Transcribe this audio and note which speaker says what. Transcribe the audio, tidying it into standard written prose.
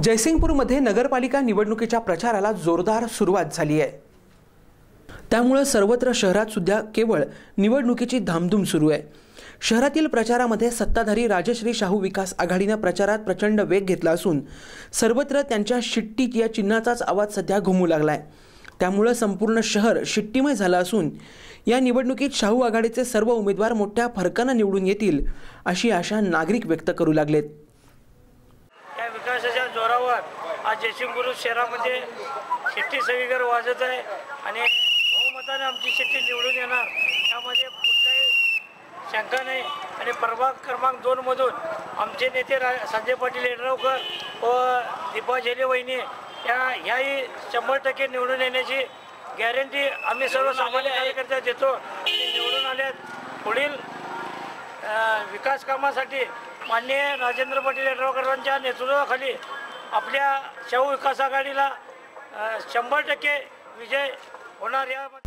Speaker 1: जयसिंगपूरमध्ये नगरपालिका निवडणुकीच्या प्रचाराला जोरदार सुरुवात झाली आहे। त्यामुळे सर्वत्र शहरात सुद्धा केवळ निवडणुकीची धामधूम सुरू आहे। शहरातील प्रचारामध्ये सत्ताधारी राजश्री शाहू विकास आघाडीने प्रचारात प्रचंड वेग घेतला असून सर्वत्र त्यांच्या शिट्टी या चिन्हाचाच आवाज सध्या घुमू लागलाय। त्यामुळे संपूर्ण शहर शिट्टीमय झालं असून या निवडणुकीत शाहू आघाडीचे सर्व उमेदवार मोठ्या फरकाने निवडून येतील अशी आशा नागरिक व्यक्त करू लागलेत।
Speaker 2: या विकासाच्या जोरावर आज जयसिंगपूर शहरामध्ये शिट्टी सगळीकडे वाजत आहे आणि बहुमताने आमची शिट्टी निवडून येणार यामध्ये कुठलाही शंका नाही। आणि प्रभाग क्रमांक 2 मधून आमचे नेते संजय पाटील येड्रावकर व दीपा झेले वहिनी ह्याही 100% निवडून येण्याची गॅरंटी आम्ही सर्वसामान्य कार्यकर्ते देतो। निवडून आल्यात पुढील विकास कामासाठी माननीय राजेंद्र पाटील येड्रावकरांच्या नेतृत्वाखाली आपल्या शाहू विकास आघाडीला 100% विजय होणार। या